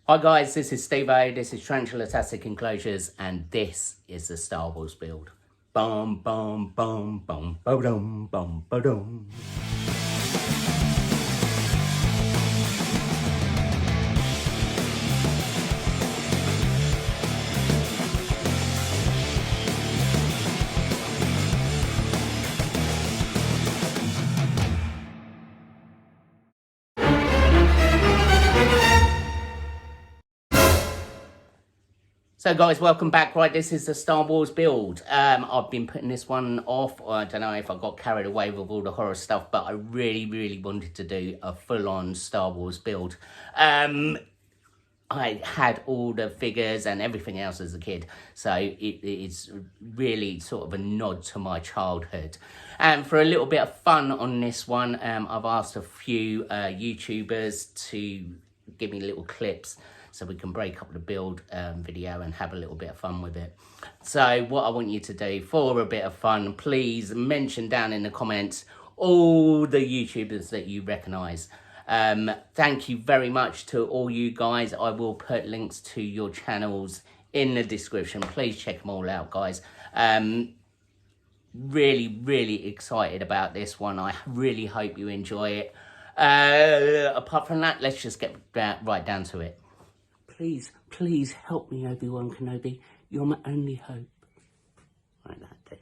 Hi guys, this is Steve-O, this is Tarantula Enclosures, and this is the Star Wars build. Bum bum bum bum ba-dum bum ba-dum. So guys, welcome back. Right, this is the Star Wars build. I've been putting this one off. I don't know if I got carried away with all the horror stuff, but I really wanted to do a full-on Star Wars build. I had all the figures and everything else as a kid, so it's really sort of a nod to my childhood. And for a little bit of fun on this one, I've asked a few YouTubers to give me little clips so we can break up the build video and have a little bit of fun with it. So what I want you to do for a bit of fun, please mention down in the comments all the YouTubers that you recognise. Thank you very much to all you guys. I will put links to your channels in the description. Please check them all out, guys. Really excited about this one. I really hope you enjoy it. Apart from that, let's just get right down to it. Please help me, Obi-Wan Kenobi. You're my only hope. Like that, then.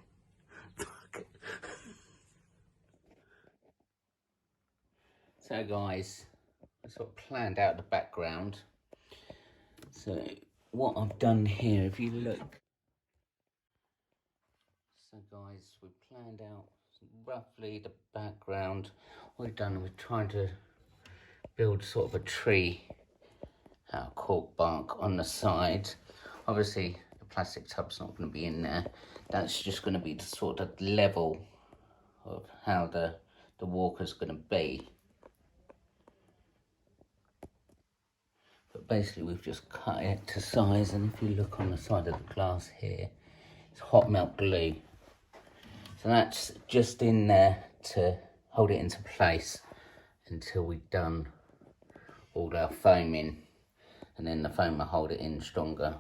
So guys, I sort of planned out the background. So what I've done here, if you look. So guys, we've planned out roughly the background. What we've done, we're trying to build sort of a tree out of cork bark on the side. Obviously the plastic tub's not going to be in there. That's just going to be the sort of level of how the walker's going to be. But basically we've just cut it to size, and if you look on the side of the glass here, it's hot melt glue. So that's just in there to hold it into place until we've done all our foaming, and then the foam will hold it in stronger.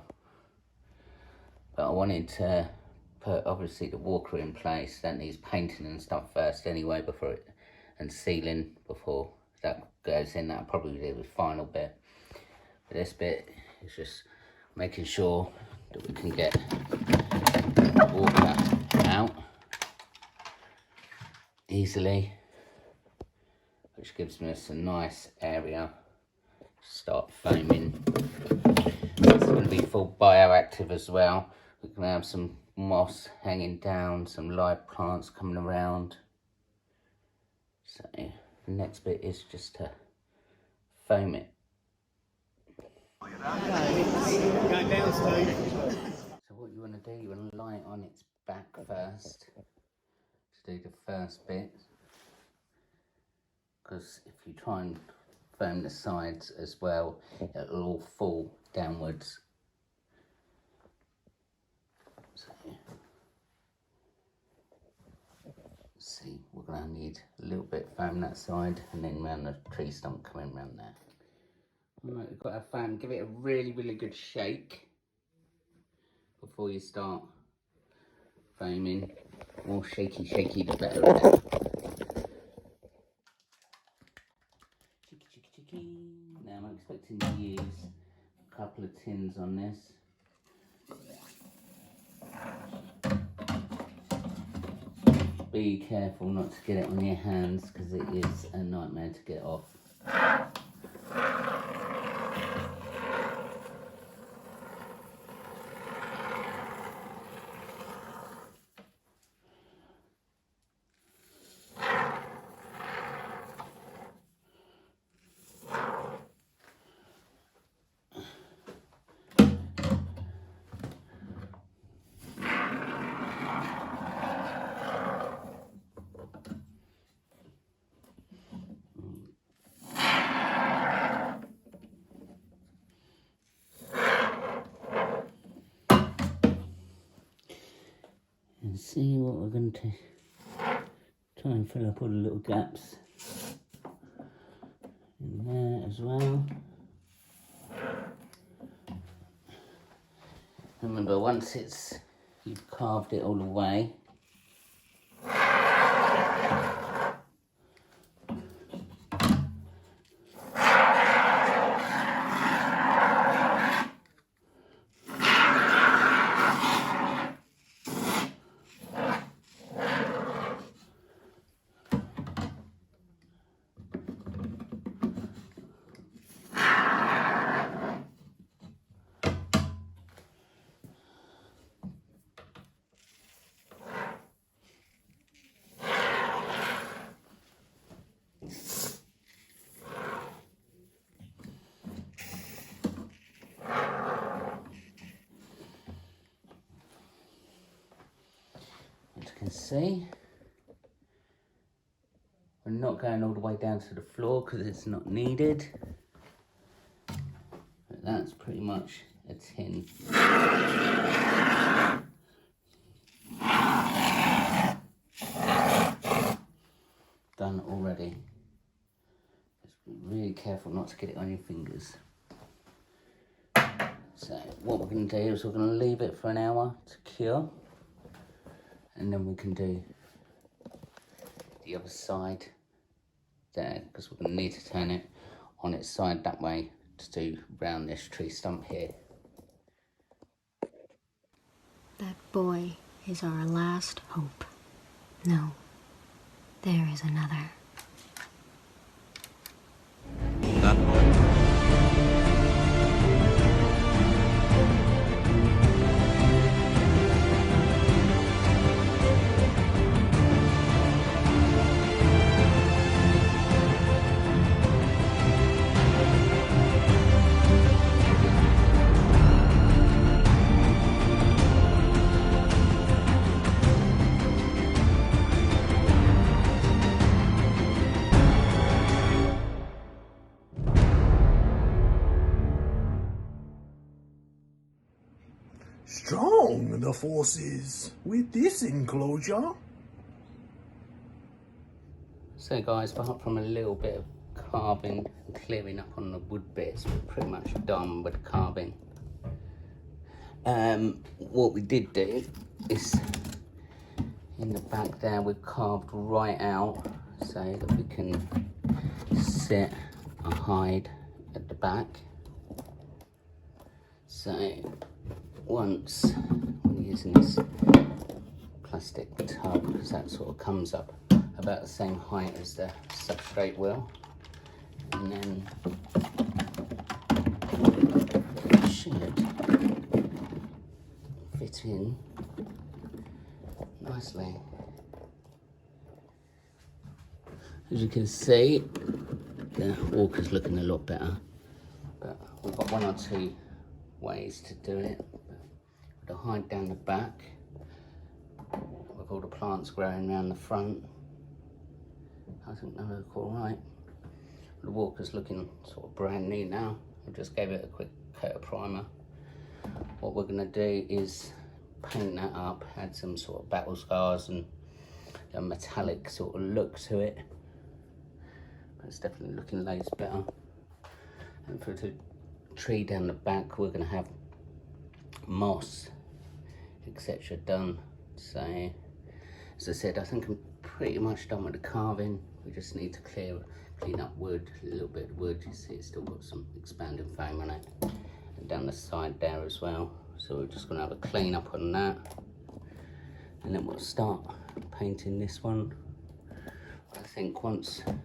But I wanted to put obviously the walker in place. That needs painting and stuff first anyway, before it, and sealing before that goes in. That'll probably be the final bit. But this bit is just making sure that we can get the walker out easily, which gives us a nice area to start foaming. It's going to be full bioactive as well. We're going to have some moss hanging down, some live plants coming around. So the next bit is just to foam it. Going down, Steve. So what you want to do, you want to lie it on its back first to do the first bit, because if you try and foam the sides as well, it'll all fall downwards. So, see, we're going to need a little bit of foam that side, and then round the tree stump coming round there. Alright, we've got our foam. Give it a really good shake before you start foaming. The more shaky the better. Cheeky. Now I'm expecting to use a couple of tins on this. Be careful not to get it on your hands, because it is a nightmare to get off. And see what we're going to try and fill up all the little gaps in there as well. Remember, once you've carved it all away, as you can see, we're not going all the way down to the floor because it's not needed. But that's pretty much a tin. Done already. Just be really careful not to get it on your fingers. So what we're going to do is we're going to leave it for an hour to cure, and then we can do the other side there, because we're going to need to turn it on its side that way to do round this tree stump here. That boy is our last hope. No, there is another. That boy. Strong, the force is with this enclosure. So guys, apart from a little bit of carving and clearing up on the wood bits, we're pretty much done with the carving. What we did do is, in the back there, we've carved right out so that we can sit and hide at the back. So once we're using this plastic tub, because that sort of comes up about the same height as the substrate will, and then it should fit in nicely. As you can see, the walker's looking a lot better, but we've got one or two ways to do it. With the hide down the back, with all the plants growing around the front, I think they look all right. The walker's looking sort of brand new now. I just gave it a quick coat of primer. What we're going to do is paint that up, add some sort of battle scars and a metallic sort of look to it. But it's definitely looking loads better. And for the tree down the back, we're going to have moss, etc. done. So, as I said, I think I'm pretty much done with the carving. We just need to clean up wood, a little bit of wood. You see it's still got some expanding foam on it, and down the side there as well. So we're just going to have a clean up on that, and then we'll start painting this one. I think once the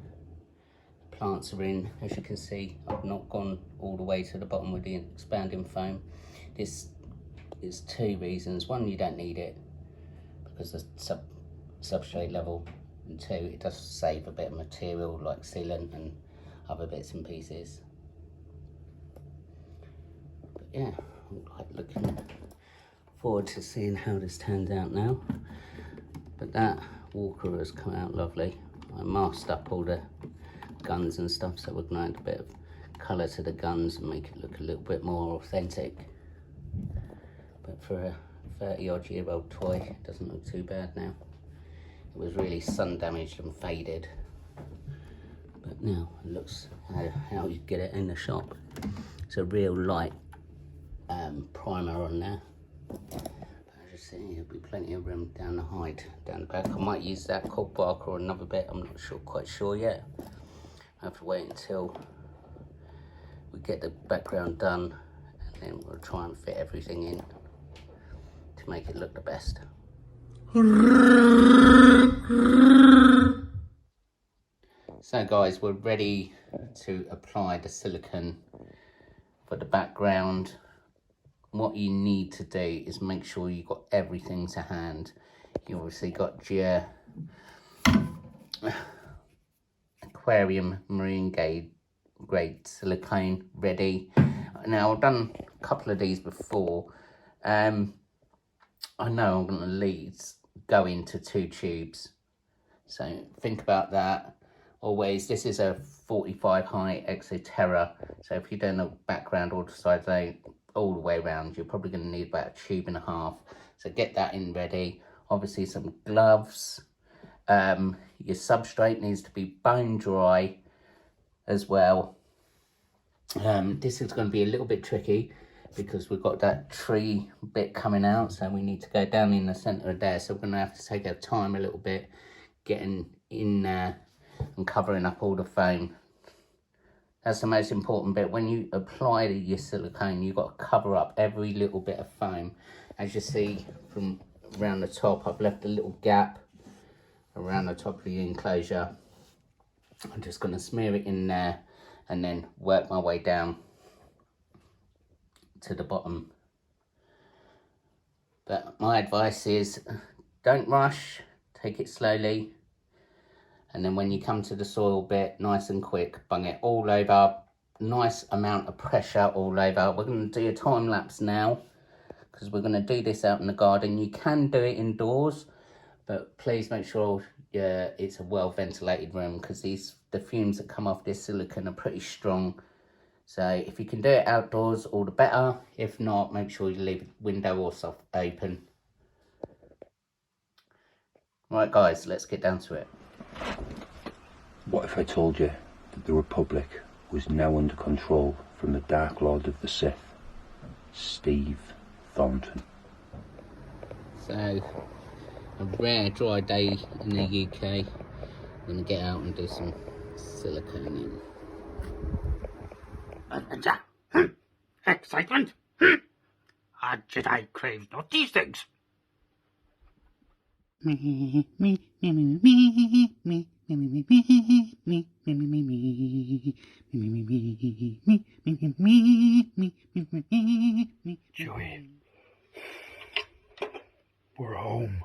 plants are in, as you can see, I've not gone all the way to the bottom with the expanding foam. This is two reasons. One, you don't need it because the substrate level, and two, it does save a bit of material like sealant and other bits and pieces. But yeah, I'm quite looking forward to seeing how this turns out now. But that walker has come out lovely. I masked up all the guns and stuff, so we're going to add a bit of colour to the guns and make it look a little bit more authentic. But for a 30-odd-year-old toy, it doesn't look too bad now. It was really sun damaged and faded, but now it looks how you get it in the shop. It's a real light primer on there, As you see, there'll be plenty of room down the height, down the back. I might use that cork bark or another bit. I'm not quite sure yet. I have to wait until we get the background done, and then we'll try and fit everything in to make it look the best. So guys, we're ready to apply the silicone for the background. What you need to do is make sure you've got everything to hand. You obviously got your aquarium marine grade silicone ready. Now, I've done a couple of these before. I know I'm going to go into 2 tubes. So think about that. Always, this is a 45 high Exoterra. So if you're doing the background all the sides all the way around, you're probably going to need about 1.5 tubes. So get that in ready. Obviously some gloves. Your substrate needs to be bone dry as well. This is going to be a little bit tricky because we've got that tree bit coming out, so we need to go down in the centre of there. So we're going to have to take our time a little bit getting in there and covering up all the foam. That's the most important bit. When you apply your silicone, you've got to cover up every little bit of foam. As you see from around the top, I've left a little gap around the top of the enclosure. I'm just going to smear it in there and then work my way down to the bottom. But my advice is don't rush, take it slowly. And then when you come to the soil bit, nice and quick, bung it all over, nice amount of pressure all over. We're going to do a time lapse now because we're going to do this out in the garden. You can do it indoors, but please make sure it's a well ventilated room because the fumes that come off this silicone are pretty strong. So if you can do it outdoors, all the better. If not, make sure you leave the window or soft open. Right guys, let's get down to it. What if I told you that the Republic was now under control from the Dark Lord of the Sith, Steve Thornton? So, a rare dry day in the UK. I'm going to get out and do some siliconing. Excitement? A Jedi craves not these things. Chewie, we're home.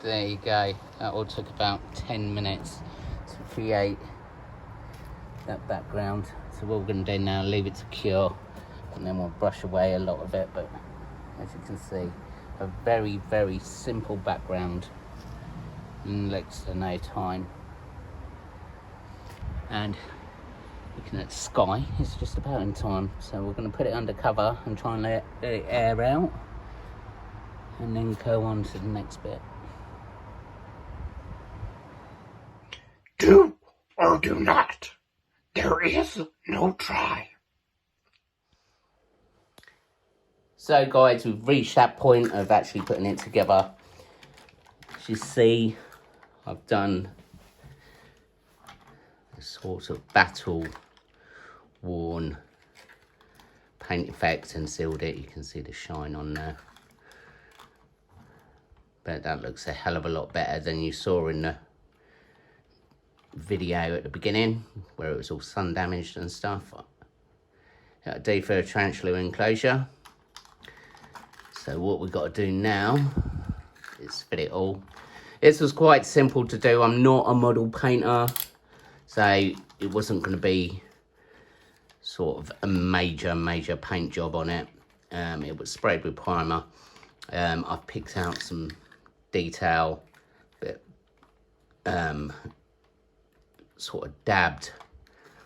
There you go. That all took about 10 minutes to create that background. So what we're going to do now, leave it to cure, and then we'll brush away a lot of it. But as you can see, a very, very simple background in next to no time. And looking at the sky, it's just about in time. So we're going to put it under cover and try and let it air out, and then go on to the next bit. Do or do not. There is no try. So guys, we've reached that point of actually putting it together. As you see, I've done a sort of battle-worn paint effect and sealed it. You can see the shine on there. But that looks a hell of a lot better than you saw in the video at the beginning, where it was all sun damaged and stuff. That'll do for a Tarantula Enclosure. So what we've got to do now is fit it all. This was quite simple to do. I'm not a model painter, so it wasn't going to be sort of a major paint job on it. It was sprayed with primer. I've picked out some detail, but sort of dabbed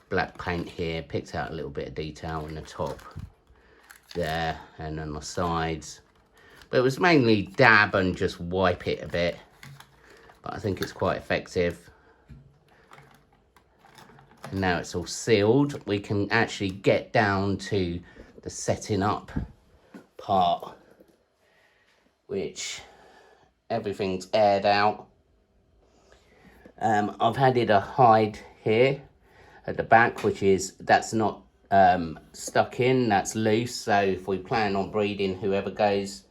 black paint here, picked out a little bit of detail in the top there and on the sides, but it was mainly dab and just wipe it a bit, but I think it's quite effective. And now it's all sealed, we can actually get down to the setting up part, which everything's aired out. I've added a hide here at the back, that's not stuck in, that's loose, so if we plan on breeding whoever goes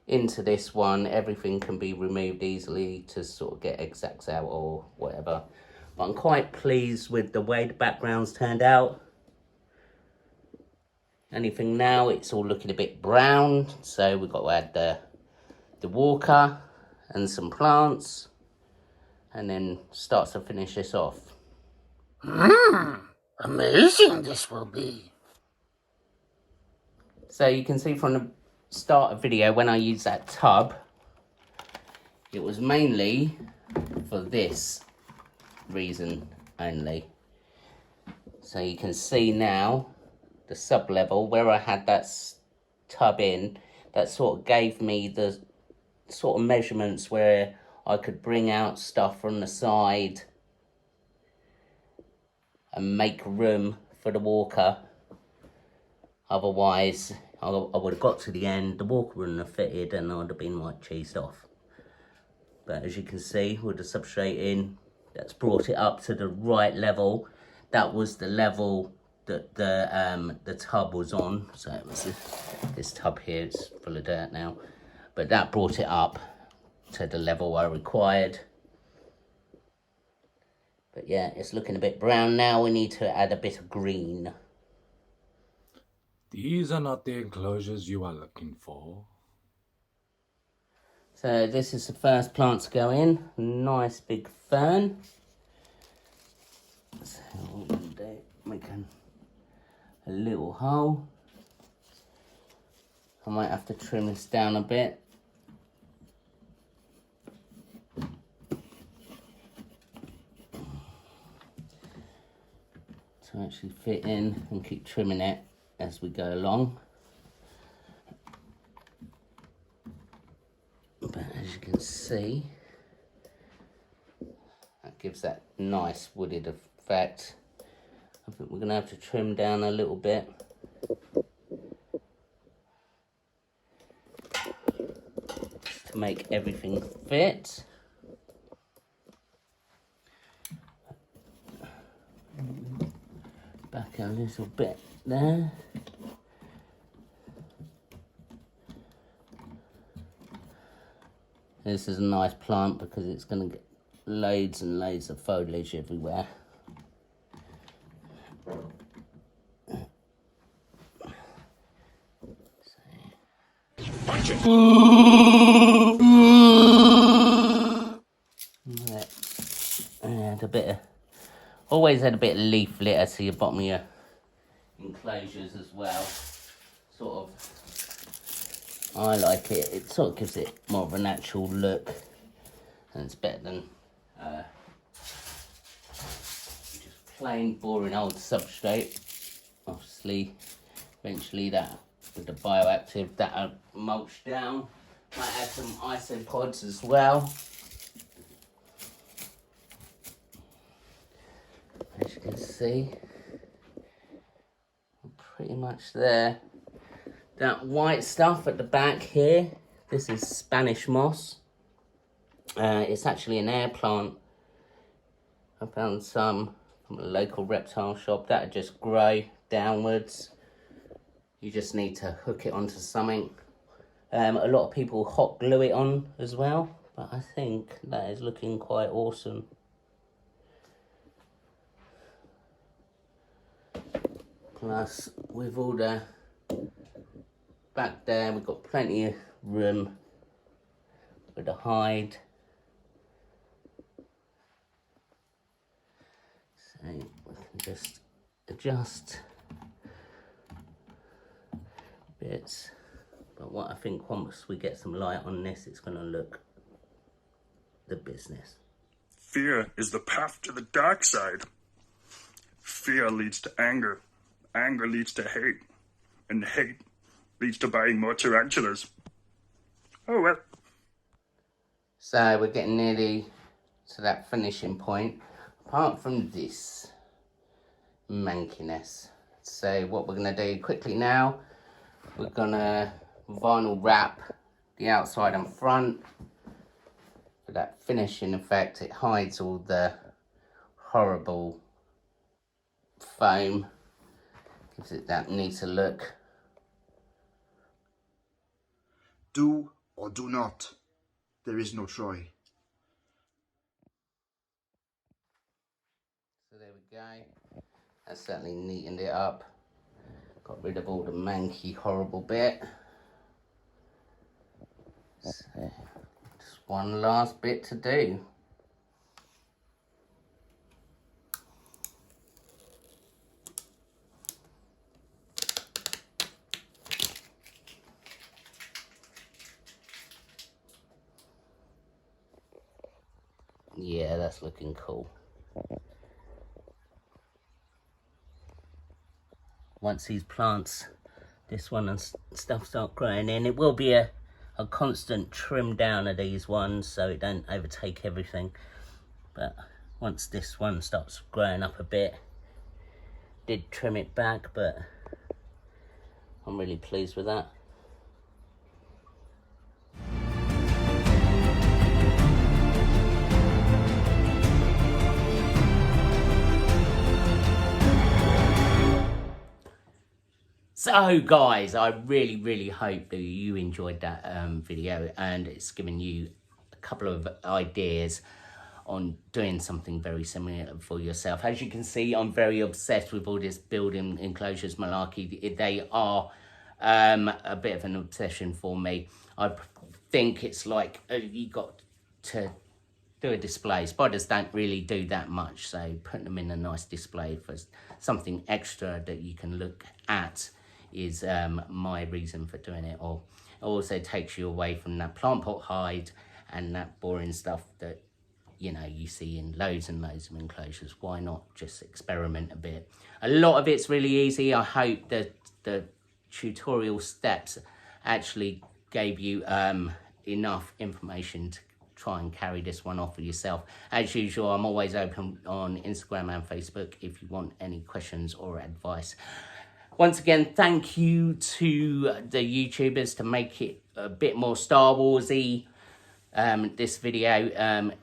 into this one, everything can be removed easily to sort of get exacts out or whatever. But I'm quite pleased with the way the background's turned out. Anything now, it's all looking a bit brown, so we've got to add the walker and some plants, and then start to finish this off. Amazing this will be. So you can see from the start of the video, when I used that tub, it was mainly for this reason only. So you can see now the sub level where I had that tub in, that sort of gave me the sort of measurements where I could bring out stuff from the side and make room for the walker. Otherwise I would have got to the end, the walker wouldn't have fitted, and I'd have been like cheesed off. But as you can see, with the substrate in, that's brought it up to the right level. That was the level that the tub was on. So it was this tub here, it's full of dirt now, but that brought it up to the level I required. But yeah, it's looking a bit brown now. We need to add a bit of green. These are not the enclosures you are looking for. So this is the first plant to go in. Nice big fern. So what we're going to do, make a little hole. I might have to trim this down a bit. To actually fit in, and keep trimming it as we go along. But as you can see, that gives that nice wooded effect. I think we're going to have to trim down a little bit. To make everything fit. Back a little bit there. This is a nice plant because it's going to get loads and loads of foliage everywhere. And a bit of, always had a bit of leaf litter to your bottom of your enclosures as well. Sort of, I like it. It sort of gives it more of a natural look, and it's better than just plain boring old substrate. Obviously, eventually that with the bioactive that'll mulch down. Might add some isopods as well. As you can see, I'm pretty much there. That white stuff at the back here, this is Spanish moss. It's actually an air plant. I found some from a local reptile shop that just grow downwards. You just need to hook it onto something. A lot of people hot glue it on as well, but I think that is looking quite awesome. Plus, with all the back there, we've got plenty of room with the hide. So we can just adjust bits. But what I think once we get some light on this, it's going to look the business. Fear is the path to the dark side. Fear leads to anger. Anger leads to hate. And hate leads to buying more tarantulas. Oh well. So we're getting nearly to that finishing point. Apart from this mankiness. So what we're going to do quickly now, we're going to vinyl wrap the outside and front. For that finishing effect, it hides all the horrible foam. Gives it that neater look. Do or do not. There is no try. So there we go. That certainly neatened it up. Got rid of all the manky, horrible bit. So, just one last bit to do. Yeah, that's looking cool. Once these plants, this one and stuff start growing in, it will be a constant trim down of these ones so it don't overtake everything. But once this one starts growing up a bit, did trim it back, but I'm really pleased with that. So guys, I really hope that you enjoyed that video, and it's given you a couple of ideas on doing something very similar for yourself. As you can see, I'm very obsessed with all this building enclosures malarkey. They are a bit of an obsession for me. I think it's like you got to do a display. Spiders don't really do that much, so putting them in a nice display for something extra that you can look at is my reason for doing it. Or it also takes you away from that plant pot hide and that boring stuff that, you know, you see in loads and loads of enclosures. Why not just experiment a bit? A lot of it's really easy. I hope that the tutorial steps actually gave you enough information to try and carry this one off for yourself. As usual, I'm always open on Instagram and Facebook if you want any questions or advice. Once again, thank you to the YouTubers to make it a bit more Star Warsy. This video,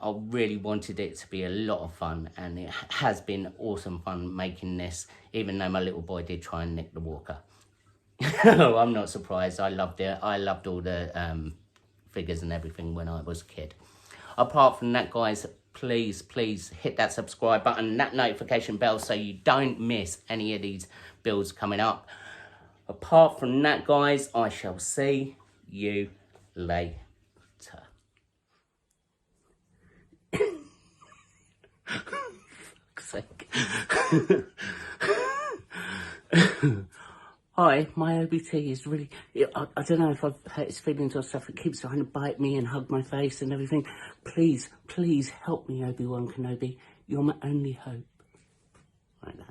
I really wanted it to be a lot of fun, and it has been awesome fun making this, even though my little boy did try and nick the walker. I'm not surprised. I loved it. I loved all the figures and everything when I was a kid. Apart from that, guys, please hit that subscribe button and that notification bell so you don't miss any of these builds coming up. Apart from that, guys, I shall see you later. Fuck's sake. Hi, my OBT is really... I don't know if I've hurt his feelings or stuff. It keeps trying to bite me and hug my face and everything. Please help me, Obi-Wan Kenobi. You're my only hope. Right now.